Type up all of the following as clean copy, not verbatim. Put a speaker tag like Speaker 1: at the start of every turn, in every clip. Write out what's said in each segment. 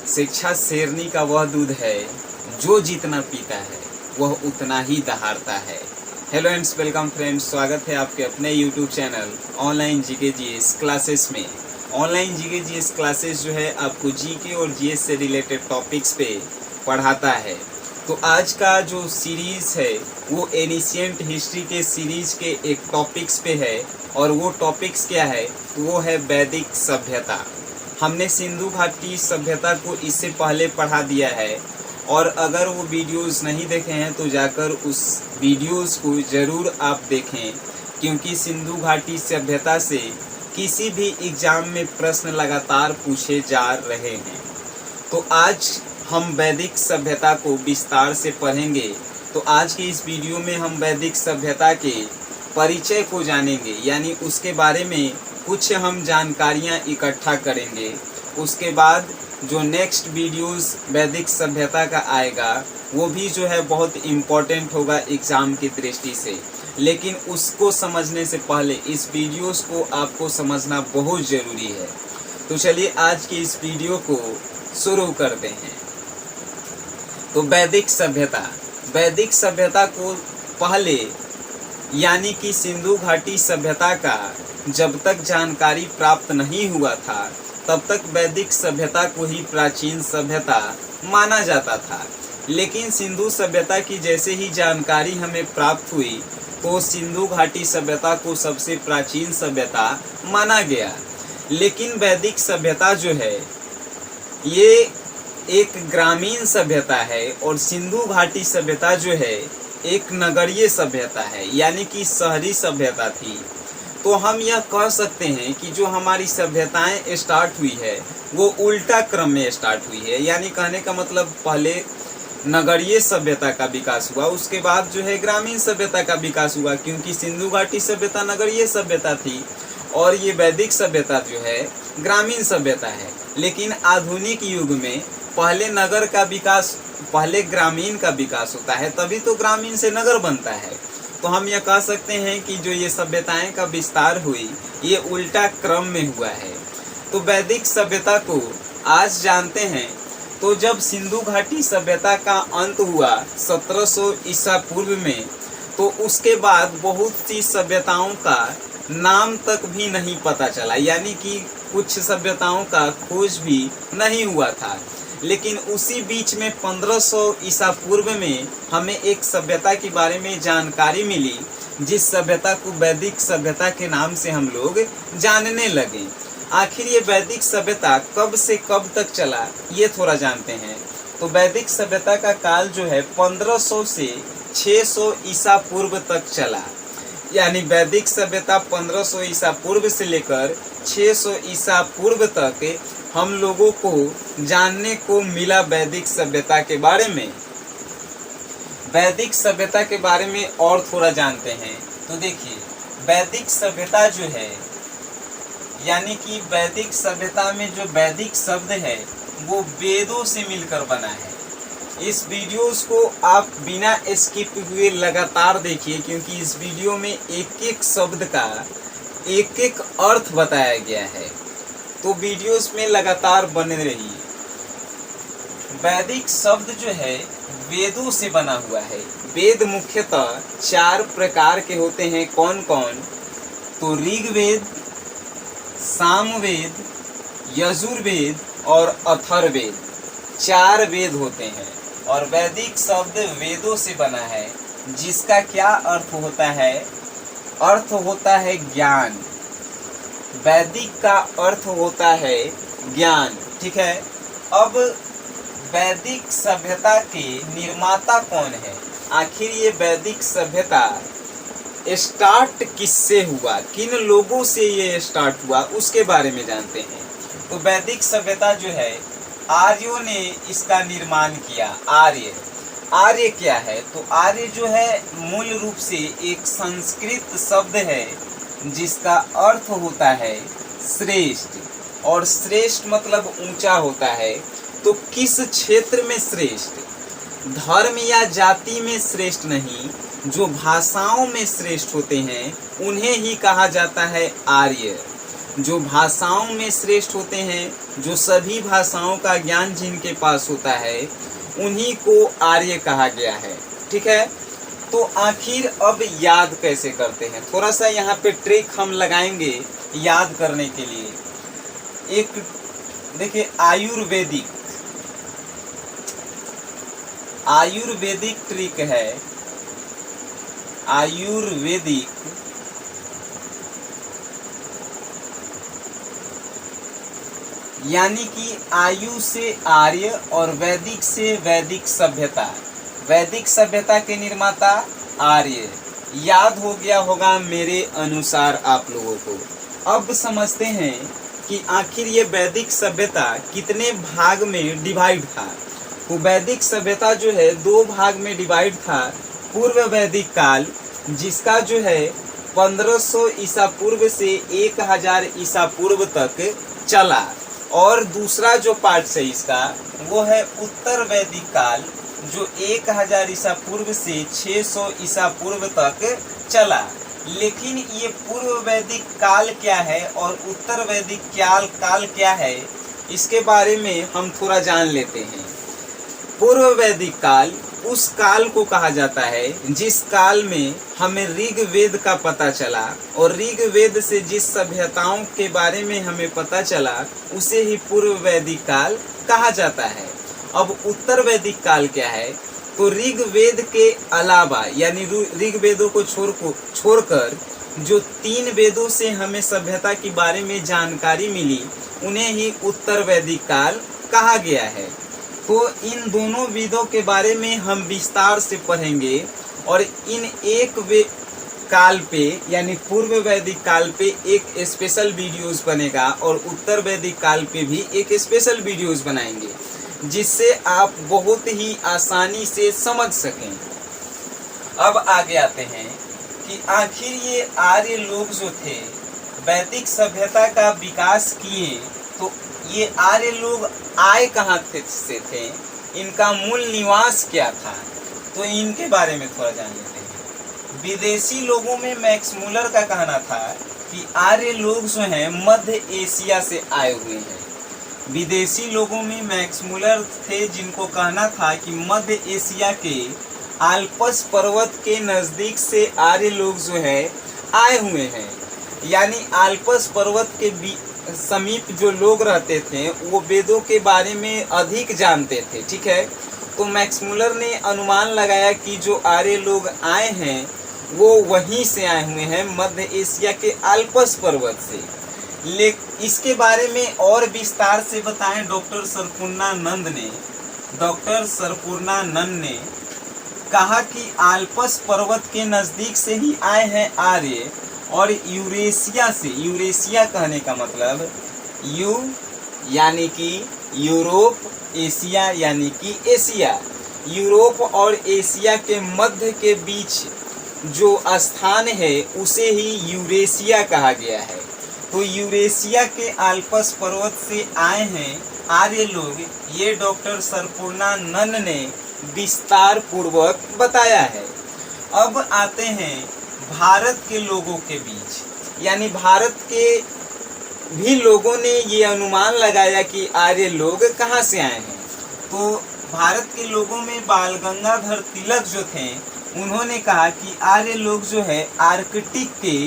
Speaker 1: शिक्षा शेरनी का वह दूध है जो जितना पीता है वह उतना ही दहाड़ता है। हेलो एंड्स वेलकम फ्रेंड्स, स्वागत है आपके अपने YouTube channel online GK GS classes में। ऑनलाइन जीके जीएस क्लासेस जो है आपको जीके और जीएस से रिलेटेड टॉपिक्स पे पढ़ाता है। तो आज का जो सीरीज़ है वो एनिशिएंट हिस्ट्री के सीरीज़ के एक टॉपिक्स पे है, और वो टॉपिक्स क्या है? वो है वैदिक सभ्यता। हमने सिंधु घाटी सभ्यता को इससे पहले पढ़ा दिया है, और अगर वो वीडियोस नहीं देखे हैं तो जाकर उस वीडियोस को ज़रूर आप देखें, क्योंकि सिंधु घाटी सभ्यता से किसी भी एग्ज़ाम में प्रश्न लगातार पूछे जा रहे हैं। तो आज हम वैदिक सभ्यता को विस्तार से पढ़ेंगे। तो आज के इस वीडियो में हम वैदिक सभ्यता के परिचय को जानेंगे, यानी उसके बारे में कुछ हम जानकारियाँ इकट्ठा करेंगे। उसके बाद जो नेक्स्ट वीडियोस वैदिक सभ्यता का आएगा वो भी जो है बहुत इम्पोर्टेंट होगा एग्ज़ाम की दृष्टि से, लेकिन उसको समझने से पहले इस वीडियोस को आपको समझना बहुत ज़रूरी है। तो चलिए आज की इस वीडियो को शुरू करते हैं। तो वैदिक सभ्यता को पहले यानी कि सिंधु घाटी सभ्यता का जब तक जानकारी प्राप्त नहीं हुआ था तब तक वैदिक सभ्यता को ही प्राचीन सभ्यता माना जाता था। लेकिन सिंधु सभ्यता की जैसे ही जानकारी हमें प्राप्त हुई तो सिंधु घाटी सभ्यता को सबसे प्राचीन सभ्यता माना गया। लेकिन वैदिक सभ्यता जो है ये एक ग्रामीण सभ्यता है, और सिंधु घाटी सभ्यता जो है एक नगरीय सभ्यता है, यानी कि शहरी सभ्यता थी। तो हम यह कह सकते हैं कि जो हमारी सभ्यताएं स्टार्ट हुई है वो उल्टा क्रम में स्टार्ट हुई है। यानी कहने का मतलब पहले नगरीय सभ्यता का विकास हुआ, उसके बाद जो है ग्रामीण सभ्यता का विकास हुआ, क्योंकि सिंधु घाटी सभ्यता नगरीय सभ्यता थी और ये वैदिक सभ्यता जो है ग्रामीण सभ्यता है। लेकिन आधुनिक युग में पहले नगर का विकास, पहले ग्रामीण का विकास होता है, तभी तो ग्रामीण से नगर बनता है। तो हम यह कह सकते हैं कि जो ये सभ्यताएं का विस्तार हुई ये उल्टा क्रम में हुआ है। तो वैदिक सभ्यता को आज जानते हैं। तो जब सिंधु घाटी सभ्यता का अंत हुआ 1700 ईसा पूर्व में, तो उसके बाद बहुत सी सभ्यताओं का नाम तक भी नहीं पता चला, यानी कि कुछ सभ्यताओं का खोज भी नहीं हुआ था। लेकिन उसी बीच में 1500 ईसा पूर्व में हमें एक सभ्यता के बारे में जानकारी मिली, जिस सभ्यता को वैदिक सभ्यता के नाम से हम लोग जानने लगे। आखिर ये वैदिक सभ्यता कब से कब तक चला ये थोड़ा जानते हैं। तो वैदिक सभ्यता का काल जो है 1500 से 600 ईसा पूर्व तक चला। यानी वैदिक सभ्यता 1500 ईसा पूर्व से लेकर 600 ईसा पूर्व तक हम लोगों को जानने को मिला वैदिक सभ्यता के बारे में। वैदिक सभ्यता के बारे में और थोड़ा जानते हैं। तो देखिए, वैदिक सभ्यता जो है, यानी कि वैदिक सभ्यता में जो वैदिक शब्द है वो वेदों से मिलकर बना है। इस वीडियोस को आप बिना स्किप हुए लगातार देखिए, क्योंकि इस वीडियो में एक एक शब्द का एक एक अर्थ बताया गया है। तो वीडियोस में लगातार बने रहिए। वैदिक शब्द जो है वेदों से बना हुआ है। वेद मुख्यतः 4 प्रकार के होते हैं। कौन कौन? तो ऋग्वेद, सामवेद, यजुर्वेद और अथर्ववेद, 4 वेद होते हैं। और वैदिक शब्द वेदों से बना है, जिसका क्या अर्थ होता है? अर्थ होता है ज्ञान। वैदिक का अर्थ होता है ज्ञान, ठीक है। अब वैदिक सभ्यता के निर्माता कौन है? आखिर ये वैदिक सभ्यता स्टार्ट किससे हुआ, किन लोगों से ये स्टार्ट हुआ, उसके बारे में जानते हैं। तो वैदिक सभ्यता जो है आर्यों ने इसका निर्माण किया। आर्य क्या है? तो आर्य जो है मूल रूप से एक संस्कृत शब्द है जिसका अर्थ होता है श्रेष्ठ, और श्रेष्ठ मतलब ऊंचा होता है। तो किस क्षेत्र में श्रेष्ठ? धर्म या जाति में श्रेष्ठ नहीं, जो भाषाओं में श्रेष्ठ होते हैं उन्हें ही कहा जाता है आर्य। जो भाषाओं में श्रेष्ठ होते हैं, जो सभी भाषाओं का ज्ञान जिनके पास होता है, उन्हीं को आर्य कहा गया है। ठीक है, तो आखिर अब याद कैसे करते हैं, थोड़ा सा यहाँ पे ट्रिक हम लगाएंगे याद करने के लिए। एक देखिए आयुर्वेदिक ट्रिक है। आयुर्वेदिक यानी कि आयु से आर्य और वैदिक से वैदिक सभ्यता। वैदिक सभ्यता के निर्माता आर्य। याद हो गया होगा मेरे अनुसार आप लोगों को। अब समझते हैं कि आखिर ये वैदिक सभ्यता कितने भाग में डिवाइड था। तो वैदिक सभ्यता जो है 2 भाग में डिवाइड था। पूर्व वैदिक काल, जिसका जो है 1500 ईसा पूर्व से 1000 ईसा पूर्व तक चला, और दूसरा जो पार्ट है इसका वो है उत्तर वैदिक काल, जो 1000 ईसा पूर्व से 600 ईसा पूर्व तक चला। लेकिन ये पूर्व वैदिक काल क्या है और उत्तर वैदिक काल क्या है, इसके बारे में हम थोड़ा जान लेते हैं। पूर्व वैदिक काल उस काल को कहा जाता है जिस काल में हमें ऋग्वेद का पता चला, और ऋग्वेद से जिस सभ्यताओं के बारे में हमें पता चला उसे ही पूर्व वैदिक काल कहा जाता है। अब उत्तर वैदिक काल क्या है, तो ऋग्वेद के अलावा यानी ऋग्वेदों को छोड़कर जो 3 वेदों से हमें सभ्यता के बारे में जानकारी मिली, उन्हें ही उत्तर वैदिक काल कहा गया है। तो इन दोनों वेदों के बारे में हम विस्तार से पढ़ेंगे, और इन एक काल पे यानी पूर्व वैदिक काल पे एक स्पेशल वीडियोस बनेगा, और उत्तर वैदिक काल पे भी एक स्पेशल वीडियोस बनाएंगे, जिससे आप बहुत ही आसानी से समझ सकें। अब आगे आते हैं कि आखिर ये आर्य लोग जो थे वैदिक सभ्यता का विकास किए, तो ये आर्य लोग आए कहाँ से थे, इनका मूल निवास क्या था, तो इनके बारे में थोड़ा जान लेते हैं। विदेशी लोगों में मैक्स मुलर का कहना था कि आर्य लोग जो हैं मध्य एशिया से आए हुए हैं। विदेशी लोगों में मैक्स मुलर थे जिनको कहना था कि मध्य एशिया के आल्पस पर्वत के नज़दीक से आर्य लोग जो है आए हुए हैं। यानी आल्पस पर्वत के समीप जो लोग रहते थे वो वेदों के बारे में अधिक जानते थे। ठीक है, तो मैक्स मुलर ने अनुमान लगाया कि जो आर्य लोग आए हैं वो वहीं से आए हुए हैं, मध्य एशिया के आल्पस पर्वत से। इसके बारे में और विस्तार से बताएं डॉक्टर सरपूर्णानंद ने कहा कि आल्पस पर्वत के नज़दीक से ही आए हैं आर्य, और यूरेशिया से, यूरेशिया कहने का मतलब यू यानी कि यूरोप, एशिया यानी कि एशिया, यूरोप और एशिया के मध्य के बीच जो स्थान है उसे ही यूरेशिया कहा गया है। तो यूरेशिया के आल्पस पर्वत से आए हैं आर्य लोग, ये डॉक्टर सरपूर्णानंद ने विस्तार पूर्वक बताया है। अब आते हैं भारत के लोगों के बीच, यानी भारत के भी लोगों ने ये अनुमान लगाया कि आर्य लोग कहाँ से आए हैं। तो भारत के लोगों में बाल गंगाधर तिलक जो थे उन्होंने कहा कि आर्य लोग जो है आर्कटिक के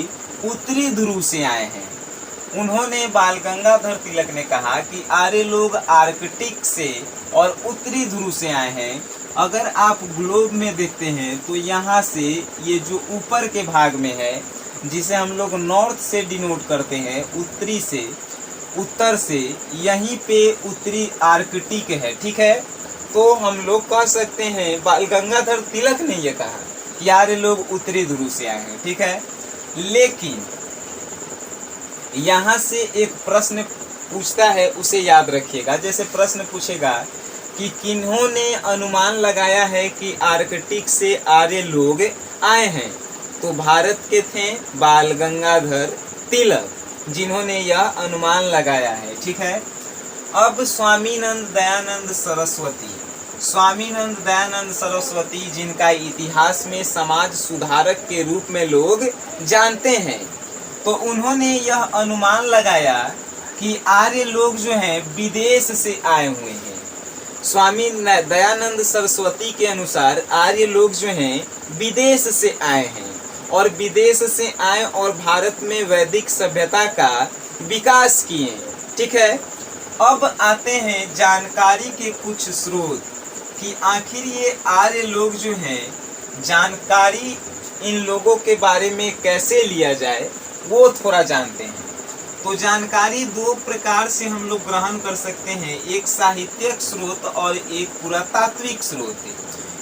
Speaker 1: उत्तरी ध्रुव से आए हैं। उन्होंने बाल गंगाधर तिलक ने कहा कि आर्य लोग आर्कटिक से और उत्तरी ध्रुव से आए हैं। अगर आप ग्लोब में देखते हैं तो यहाँ से ये जो ऊपर के भाग में है, जिसे हम लोग नॉर्थ से डिनोट करते हैं, उत्तरी से, उत्तर से, यहीं पे उत्तरी आर्कटिक है। ठीक है, तो हम लोग कह सकते हैं बाल गंगाधर तिलक ने ये कहा कि आर्य लोग उत्तरी ध्रुव से आए हैं। ठीक है, लेकिन यहाँ से एक प्रश्न पूछता है, उसे याद रखिएगा। जैसे प्रश्न पूछेगा कि किन्होंने अनुमान लगाया है कि आर्कटिक से आर्य लोग आए हैं, तो भारत के थे बाल गंगाधर तिलक, जिन्होंने यह अनुमान लगाया है। ठीक है, अब स्वामीनंद दयानंद सरस्वती जिनका इतिहास में समाज सुधारक के रूप में लोग जानते हैं, तो उन्होंने यह अनुमान लगाया कि आर्य लोग जो हैं विदेश से आए हुए हैं। स्वामी दयानंद सरस्वती के अनुसार आर्य लोग जो हैं विदेश से आए हैं और विदेश से आए और भारत में वैदिक सभ्यता का विकास किए। ठीक है, अब आते हैं जानकारी के कुछ स्रोत कि आखिर ये आर्य लोग जो हैं जानकारी इन लोगों के बारे में कैसे लिया जाए वो थोड़ा जानते हैं। तो जानकारी दो प्रकार से हम लोग ग्रहण कर सकते हैं, एक साहित्यिक स्रोत और एक पुरातात्विक स्रोत।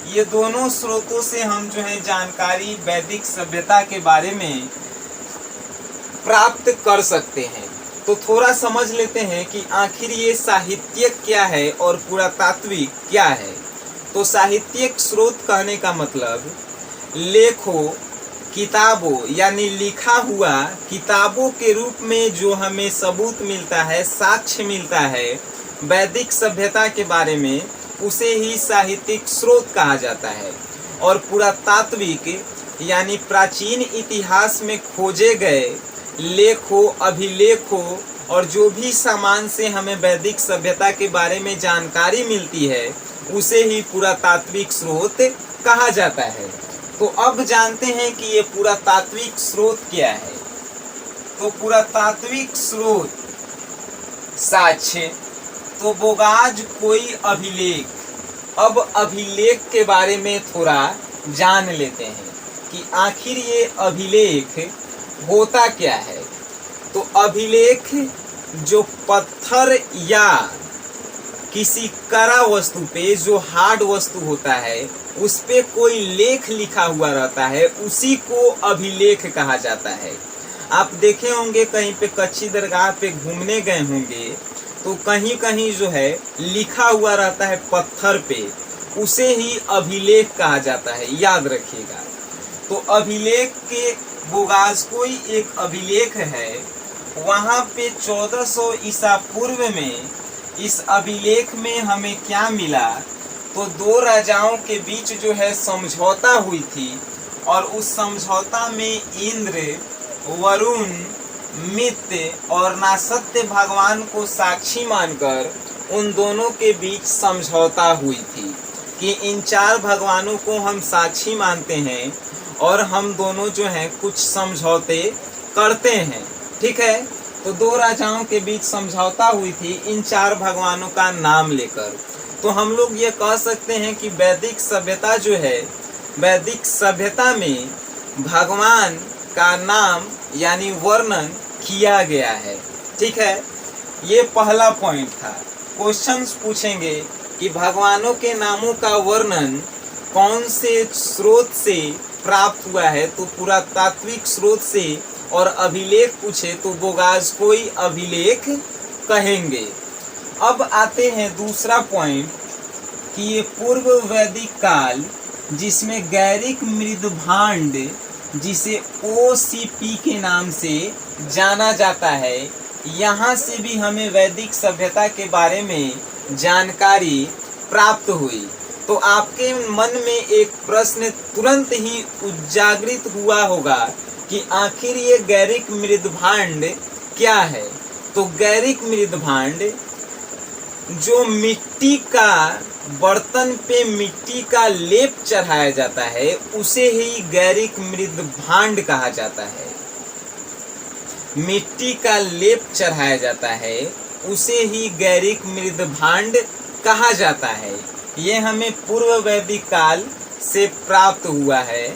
Speaker 1: ये दोनों स्रोतों से हम जो है जानकारी वैदिक सभ्यता के बारे में प्राप्त कर सकते हैं। तो थोड़ा समझ लेते हैं कि आखिर ये साहित्यिक क्या है और पुरातात्विक क्या है। तो साहित्यिक स्रोत कहने का मतलब लेखों, किताबों यानी लिखा हुआ किताबों के रूप में जो हमें सबूत मिलता है, साक्ष्य मिलता है वैदिक सभ्यता के बारे में, उसे ही साहित्यिक स्रोत कहा जाता है। और पुरातात्विक यानी प्राचीन इतिहास में खोजे गए लेखों, अभिलेखों और जो भी सामान से हमें वैदिक सभ्यता के बारे में जानकारी मिलती है उसे ही पुरातात्विक स्रोत कहा जाता है। तो अब जानते हैं कि ये पुरातात्विक स्रोत क्या है। तो पुरातात्विक स्रोत साक्ष्य, तो बोगाज कोई अभिलेख। अब अभिलेख के बारे में थोड़ा जान लेते हैं कि आखिर ये अभिलेख होता क्या है। तो अभिलेख जो पत्थर या किसी कड़ा वस्तु पे, जो हार्ड वस्तु होता है, उस पे कोई लेख लिखा हुआ रहता है, उसी को अभिलेख कहा जाता है। आप देखे होंगे कहीं पे कच्ची दरगाह पे घूमने गए होंगे तो कहीं कहीं जो है लिखा हुआ रहता है पत्थर पे, उसे ही अभिलेख कहा जाता है, याद रखिएगा। तो अभिलेख के बोगाज कोई एक अभिलेख है, वहाँ पे 1400 ईसा पूर्व में इस अभिलेख में हमें क्या मिला, तो दो राजाओं के बीच जो है समझौता हुई थी और उस समझौता में इंद्र, वरुण, मित्र और नासत्य भगवान को साक्षी मानकर उन दोनों के बीच समझौता हुई थी कि इन चार भगवानों को हम साक्षी मानते हैं और हम दोनों जो हैं कुछ समझौते करते हैं। ठीक है, तो दो राजाओं के बीच समझौता हुई थी इन चार भगवानों का नाम लेकर। तो हम लोग ये कह सकते हैं कि वैदिक सभ्यता जो है, वैदिक सभ्यता में भगवान का नाम यानी वर्णन किया गया है। ठीक है, ये पहला पॉइंट था। क्वेश्चंस पूछेंगे कि भगवानों के नामों का वर्णन कौन से स्रोत से प्राप्त हुआ है, तो पुरातात्विक स्रोत से। और अभिलेख पूछे तो बोगाज कोई अभिलेख कहेंगे। अब आते हैं दूसरा पॉइंट कि ये पूर्व वैदिक काल जिसमें गैरिक मृदभांड, जिसे OCP के नाम से जाना जाता है, यहाँ से भी हमें वैदिक सभ्यता के बारे में जानकारी प्राप्त हुई। तो आपके मन में एक प्रश्न तुरंत ही उजागृत हुआ होगा कि आखिर ये गैरिक मृदभांड क्या है। तो गैरिक मृदभांड जो मिट्टी का बर्तन पे मिट्टी का लेप चढ़ाया जाता है, उसे ही गैरिक मृदभांड कहा जाता है। मिट्टी का लेप चढ़ाया जाता है, उसे ही गैरिक मृदभांड कहा जाता है। ये हमें पूर्व वैदिक काल से प्राप्त हुआ है।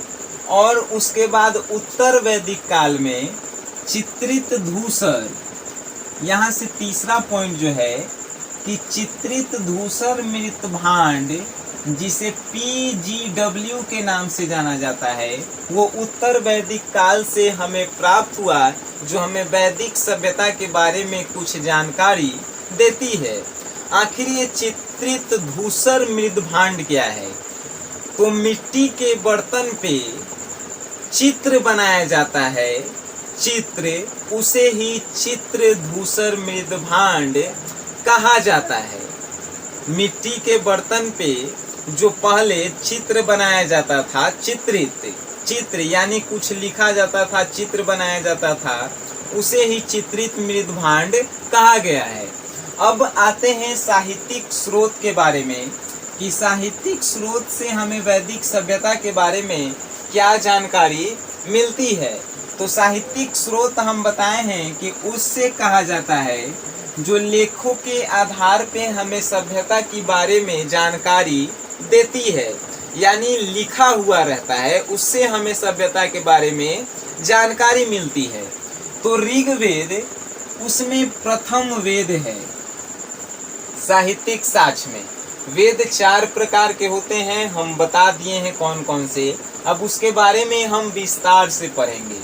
Speaker 1: और उसके बाद उत्तर वैदिक काल में चित्रित धूसर, यहाँ से तीसरा पॉइंट जो है कि चित्रित धूसर मृदभांड, जिसे PGW के नाम से जाना जाता है, वो उत्तर वैदिक काल से हमें प्राप्त हुआ, जो हमें वैदिक सभ्यता के बारे में कुछ जानकारी देती है। आखिर ये चित्रित धूसर मृदभांड क्या है। तो मिट्टी के बर्तन पे चित्र बनाया जाता है, चित्र, उसे ही चित्र धूसर मृदभांड कहा जाता है। मिट्टी के बर्तन पे जो पहले चित्र बनाया जाता था, चित्रित, चित्र यानी कुछ लिखा जाता था, चित्र बनाया जाता था, उसे ही चित्रित मृदभांड कहा गया है। अब आते हैं साहित्यिक स्रोत के बारे में कि साहित्यिक स्रोत से हमें वैदिक सभ्यता के बारे में क्या जानकारी मिलती है। तो साहित्यिक स्रोत हम बताए हैं कि उससे कहा जाता है जो लेखों के आधार पे हमें सभ्यता के बारे में जानकारी देती है, यानी लिखा हुआ रहता है, उससे हमें सभ्यता के बारे में जानकारी मिलती है। तो ऋग्वेद उसमें प्रथम वेद है। साहित्यिक साक्ष्य में वेद 4 प्रकार के होते हैं, हम बता दिए हैं कौन कौन से। अब उसके बारे में हम विस्तार से पढ़ेंगे।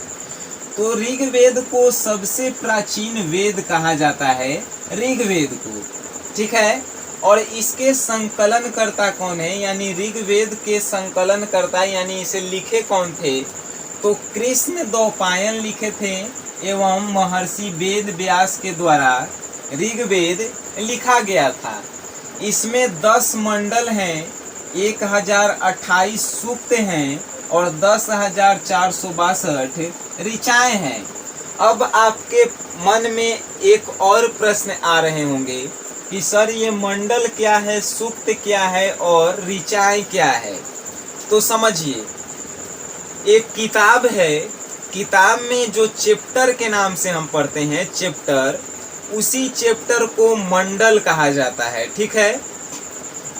Speaker 1: तो ऋग्वेद को सबसे प्राचीन वेद कहा जाता है, ऋग्वेद को, ठीक है। और इसके संकलनकर्ता कौन है, यानी ऋग्वेद के संकलनकर्ता यानी इसे लिखे कौन थे, तो कृष्ण द्वैपायन लिखे थे एवं महर्षि वेद व्यास के द्वारा ऋग्वेद लिखा गया था। इसमें 10 मंडल हैं, 1028 सूक्त हैं और 10,462 ऋचाएं हैं। अब आपके मन में एक और प्रश्न आ रहे होंगे कि सर ये मंडल क्या है, सूक्त क्या है और ऋचाएं क्या है। तो समझिए, एक किताब है, किताब में जो चैप्टर के नाम से हम पढ़ते हैं चैप्टर, उसी चैप्टर को मंडल कहा जाता है, ठीक है।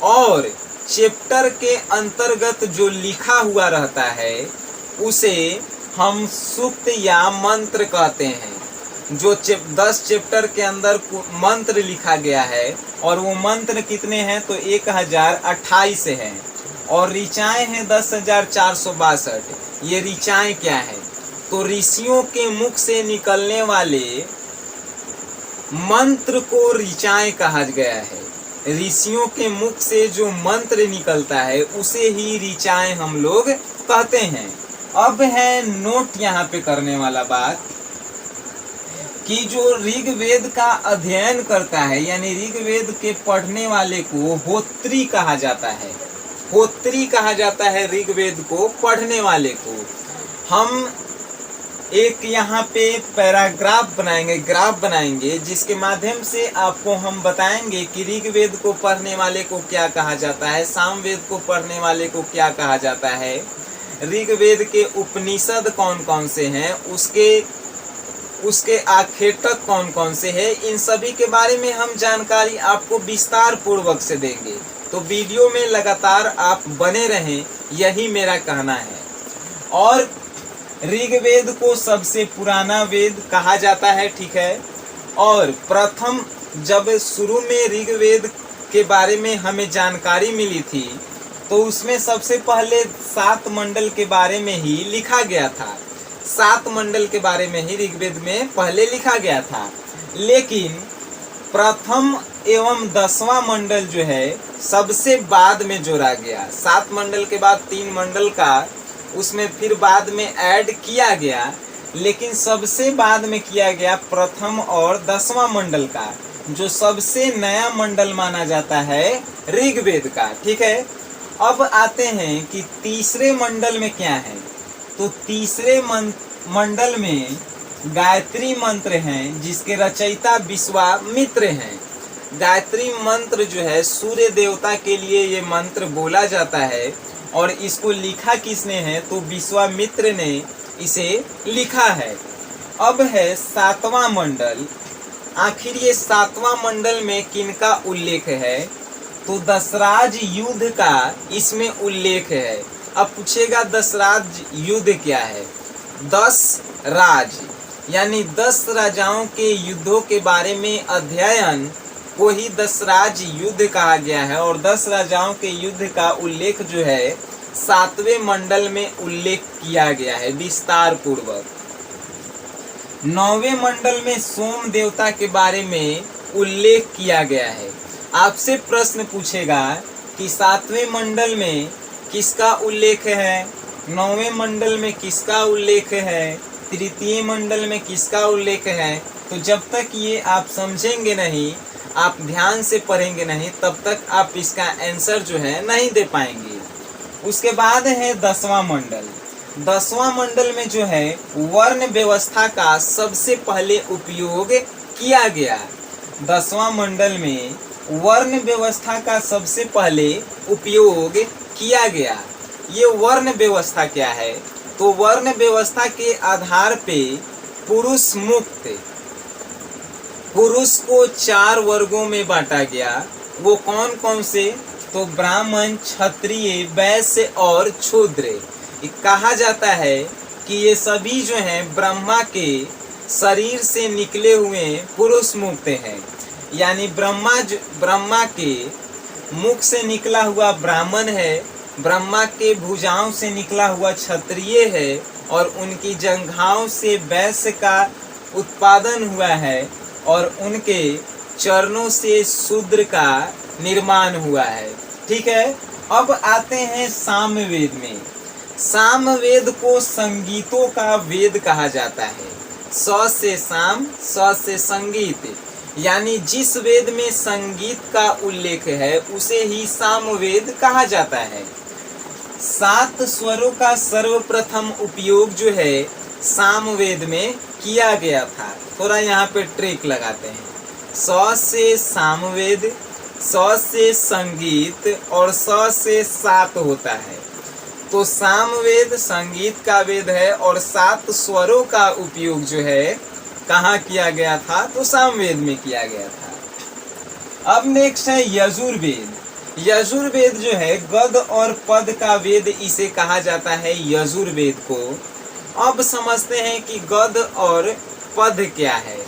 Speaker 1: और चैप्टर के अंतर्गत जो लिखा हुआ रहता है उसे हम सूक्त या मंत्र कहते हैं। जो 10 चैप्टर के अंदर मंत्र लिखा गया है, और वो मंत्र कितने हैं, तो 1028 हैं और ऋचाएं हैं 10,462। ये ऋचाएं क्या है, तो ऋषियों के मुख से निकलने वाले मंत्र को ऋचाएं कहा गया है। ऋषियों के मुख से जो मंत्र निकलता है उसे ही ऋचाएं हम लोग कहते हैं। अब है नोट यहाँ पे करने वाला बात कि जो ऋग्वेद का अध्ययन करता है, यानी ऋग्वेद के पढ़ने वाले को होत्री कहा जाता है। होत्री कहा जाता है ऋग्वेद को पढ़ने वाले को। हम एक यहाँ पे पैराग्राफ बनाएंगे, ग्राफ बनाएंगे, जिसके माध्यम से आपको हम बताएंगे कि ऋग्वेद को पढ़ने वाले को क्या कहा जाता है, सामवेद को पढ़ने वाले को क्या कहा जाता है, ऋग्वेद के उपनिषद कौन कौन से हैं, उसके आखेटक कौन कौन से हैं, इन सभी के बारे में हम जानकारी आपको विस्तार पूर्वक से देंगे। तो वीडियो में लगातार आप बने रहें, यही मेरा कहना है। और ऋग्वेद को सबसे पुराना वेद कहा जाता है, ठीक है। और प्रथम जब शुरू में ऋग्वेद के बारे में हमें जानकारी मिली थी तो उसमें सबसे पहले 7 मंडल के बारे में ही लिखा गया था। 7 मंडल के बारे में ही ऋग्वेद में पहले लिखा गया था, लेकिन प्रथम एवं 10वां मंडल जो है सबसे बाद में जोड़ा गया। 7 मंडल के बाद 3 मंडल का उसमें फिर बाद में ऐड किया गया, लेकिन सबसे बाद में किया गया प्रथम और 10वां मंडल का, जो सबसे नया मंडल माना जाता है ऋग्वेद का, ठीक है। अब आते हैं कि तीसरे मंडल में क्या है। तो तीसरे मंडल में गायत्री मंत्र हैं, जिसके रचयिता विश्वामित्र हैं। गायत्री मंत्र जो है सूर्य देवता के लिए ये मंत्र बोला जाता है, और इसको लिखा किसने है, तो विश्वामित्र ने इसे लिखा है। अब है 7वां मंडल। आखिर ये 7वां मंडल में किनका उल्लेख है, तो दशराज युद्ध का इसमें उल्लेख है। अब पूछेगा दशराज युद्ध क्या है। 10 राज यानी 10 राजाओं के युद्धों के बारे में अध्ययन को ही दशराज युद्ध कहा गया है। और 10 राजाओं के युद्ध का उल्लेख जो है 7वें मंडल में उल्लेख किया गया है विस्तार पूर्वक। 9वें मंडल में सोम देवता के बारे में उल्लेख किया गया है। आपसे प्रश्न पूछेगा कि 7वें मंडल में किसका उल्लेख है, 9वें मंडल में किसका उल्लेख है, तृतीय मंडल में किसका उल्लेख है। तो जब तक ये आप समझेंगे नहीं, आप ध्यान से पढ़ेंगे नहीं, तब तक आप इसका आंसर जो है नहीं दे पाएंगे। उसके बाद है 10वां मंडल। 10वां मंडल में जो है वर्ण व्यवस्था का सबसे पहले उपयोग किया गया। 10वां मंडल में वर्ण व्यवस्था का सबसे पहले उपयोग किया गया। ये वर्ण व्यवस्था क्या है? तो वर्ण व्यवस्था के आधार पे पुरुष मुक्त, पुरुष को 4 वर्गों में बांटा गया। वो कौन कौन से? तो ब्राह्मण, क्षत्रिय, वैश्य और शूद्र। कहा जाता है कि ये सभी जो हैं ब्रह्मा के शरीर से निकले हुए पुरुष मुक्त हैं। यानी ब्रह्मा के मुख से निकला हुआ ब्राह्मण है, ब्रह्मा के भुजाओं से निकला हुआ क्षत्रिय है और उनकी जंघाओं से वैश्य का उत्पादन हुआ है और उनके चरणों से शूद्र का निर्माण हुआ है। ठीक है, अब आते हैं सामवेद में। सामवेद को संगीतों का वेद कहा जाता है। स से साम, स से संगीत, यानी जिस वेद में संगीत का उल्लेख है उसे ही सामवेद कहा जाता है। 7 स्वरों का सर्वप्रथम उपयोग जो है सामवेद में किया गया था। थोड़ा यहाँ पे ट्रिक लगाते हैं। स से सामवेद, स से संगीत और स से 7 होता है। तो सामवेद संगीत का वेद है और 7 स्वरों का उपयोग जो है कहाँ किया गया था? तो सामवेद में किया गया था। अब नेक्स्ट है यजुर्वेद। यजुर्वेद जो है गद और पद का वेद इसे कहा जाता है, यजुर्वेद को। अब समझते हैं कि गद और पद क्या है।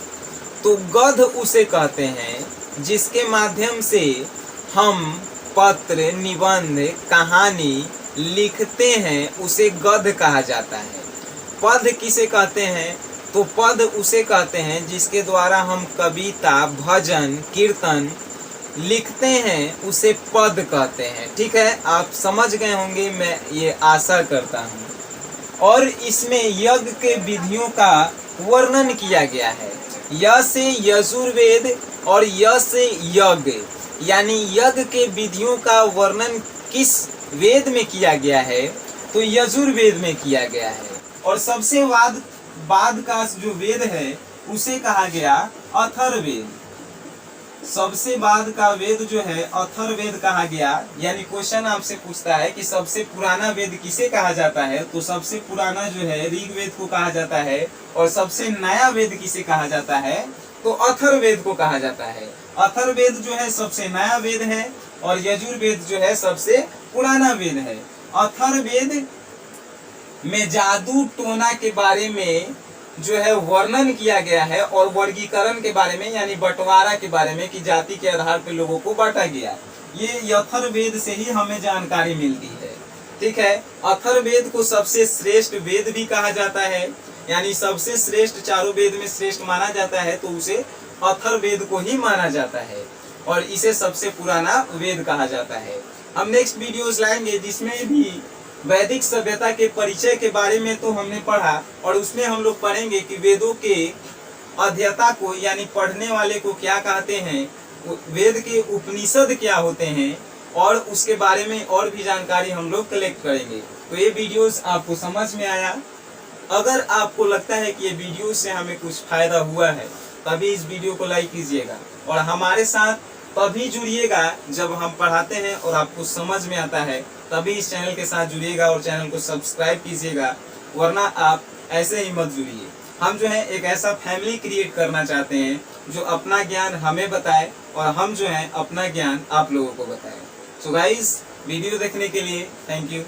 Speaker 1: तो गद उसे कहते हैं जिसके माध्यम से हम पत्र, निबंध, कहानी लिखते हैं, उसे गद कहा जाता है। पद किसे कहते हैं? तो पद उसे कहते हैं जिसके द्वारा हम कविता, भजन, कीर्तन लिखते हैं, उसे पद कहते हैं। ठीक है, आप समझ गए होंगे, मैं ये आशा करता हूँ। और इसमें यज्ञ के विधियों का वर्णन किया गया है। य से यजुर्वेद और य से यज्ञ, यानी यज्ञ के विधियों का वर्णन किस वेद में किया गया है? तो यजुर्वेद में किया गया है। और सबसे बाद का जो वेद है उसे कहा गया अथर्ववेद। सबसे बाद का वेद जो है अथर्ववेद कहा गया। यानी क्वेश्चन आपसे पूछता है कि सबसे पुराना वेद किसे कहा जाता है? तो सबसे पुराना जो है ऋग्वेद को कहा जाता है। और सबसे नया वेद किसे कहा जाता है? तो अथर्ववेद को कहा जाता है। अथर्ववेद जो है सबसे नया वेद है और यजुर्वेद जो है सबसे पुराना वेद है। अथर्ववेद में जादू टोना के बारे में जो है वर्णन किया गया है और वर्गीकरण के बारे में, यानी बंटवारा के बारे में कि जाति के आधार पर लोगों को बांटा गया। ये अथर्ववेद से ही हमें जानकारी मिलती है। ठीक है, अथर्ववेद को सबसे श्रेष्ठ वेद भी कहा जाता है, यानी सबसे श्रेष्ठ चारों वेद में श्रेष्ठ माना जाता है, तो उसे अथर्ववेद को ही माना जाता है और इसे सबसे पुराना वेद कहा जाता है। हम नेक्स्ट वीडियोस लाएंगे जिसमें भी वैदिक सभ्यता के परिचय के बारे में तो हमने पढ़ा, और उसमें हम लोग पढ़ेंगे कि वेदों के अध्येता को, यानी पढ़ने वाले को क्या कहते हैं, वेद के उपनिषद क्या होते हैं, और उसके बारे में और भी जानकारी हम लोग कलेक्ट करेंगे। तो ये वीडियोस आपको समझ में आया? अगर आपको लगता है कि ये वीडियो से हमें कुछ फायदा हुआ है, तभी इस वीडियो को लाइक कीजिएगा और हमारे साथ तभी जुड़िएगा जब हम पढ़ाते हैं और आपको समझ में आता है, तभी इस चैनल के साथ जुड़िएगा और चैनल को सब्सक्राइब कीजिएगा, वरना आप ऐसे ही मत जुड़िए। हम जो है एक ऐसा फैमिली क्रिएट करना चाहते हैं जो अपना ज्ञान हमें बताए और हम जो है अपना ज्ञान आप लोगों को बताएं। सो गाइस, वीडियो देखने के लिए थैंक यू।